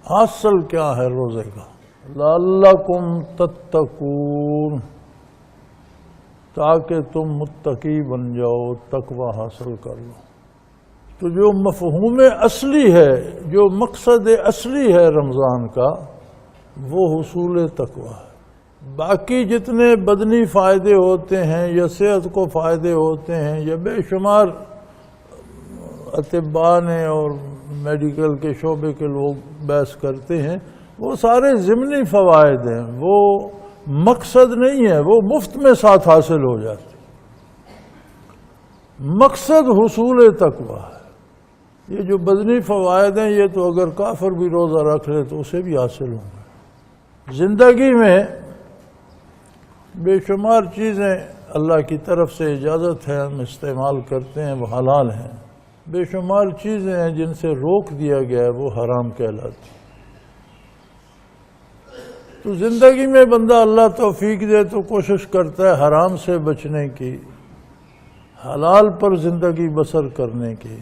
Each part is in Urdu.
حاصل کیا ہے روزے کا؟ لعلکم تتقون، تاکہ تم متقی بن جاؤ، تقوی حاصل کر لو۔ تو جو مفہوم اصلی ہے، جو مقصد اصلی ہے رمضان کا، وہ حصول تقوی ہے۔ باقی جتنے بدنی فائدے ہوتے ہیں یا صحت کو فائدے ہوتے ہیں یا بے شمار اطباء نے اور میڈیکل کے شعبے کے لوگ بحث کرتے ہیں، وہ سارے ضمنی فوائد ہیں، وہ مقصد نہیں ہے، وہ مفت میں ساتھ حاصل ہو جاتے۔ مقصد حصول تقوی ہے۔ یہ جو بدنی فوائد ہیں یہ تو اگر کافر بھی روزہ رکھ لے تو اسے بھی حاصل ہوں گے۔ زندگی میں بے شمار چیزیں اللہ کی طرف سے اجازت ہے، ہم استعمال کرتے ہیں، وہ حلال ہیں۔ بے شمار چیزیں ہیں جن سے روک دیا گیا ہے، وہ حرام کہلاتی۔ تو زندگی میں بندہ اللہ توفیق دے تو کوشش کرتا ہے حرام سے بچنے کی، حلال پر زندگی بسر کرنے کی۔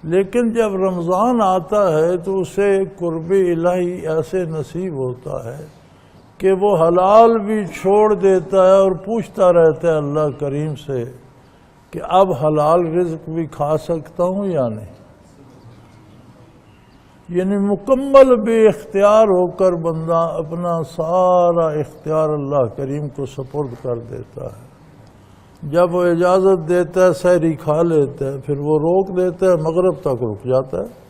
لیکن جب رمضان آتا ہے تو اسے قرب الہی ایسے نصیب ہوتا ہے کہ وہ حلال بھی چھوڑ دیتا ہے اور پوچھتا رہتا ہے اللہ کریم سے کہ اب حلال رزق بھی کھا سکتا ہوں یا نہیں۔ یعنی مکمل بے اختیار ہو کر بندہ اپنا سارا اختیار اللہ کریم کو سپرد کر دیتا ہے۔ جب وہ اجازت دیتا ہے سحری کھا لیتا ہے، پھر وہ روک دیتا ہے، مغرب تک رک جاتا ہے۔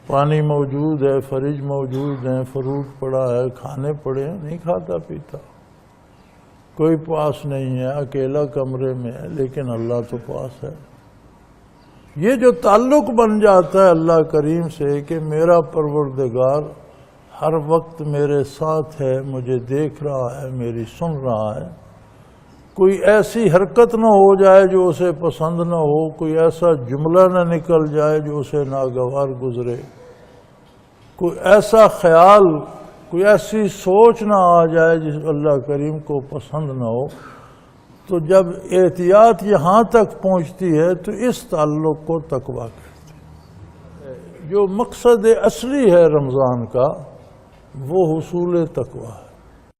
پانی موجود ہے، فریج موجود ہیں، فروٹ پڑا ہے، کھانے پڑے ہیں، نہیں کھاتا پیتا۔ کوئی پاس نہیں ہے، اکیلا کمرے میں ہے، لیکن اللہ تو پاس ہے۔ یہ جو تعلق بن جاتا ہے اللہ کریم سے کہ میرا پروردگار ہر وقت میرے ساتھ ہے، مجھے دیکھ رہا ہے، میری سن رہا ہے، کوئی ایسی حرکت نہ ہو جائے جو اسے پسند نہ ہو، کوئی ایسا جملہ نہ نکل جائے جو اسے ناگوار گزرے، کوئی ایسا خیال، کوئی ایسی سوچ نہ آ جائے جس اللہ کریم کو پسند نہ ہو۔ تو جب احتیاط یہاں تک پہنچتی ہے تو اس تعلق کو تقویٰ کہتے ہیں۔ جو مقصد اصلی ہے رمضان کا وہ حصول تقویٰ ہے۔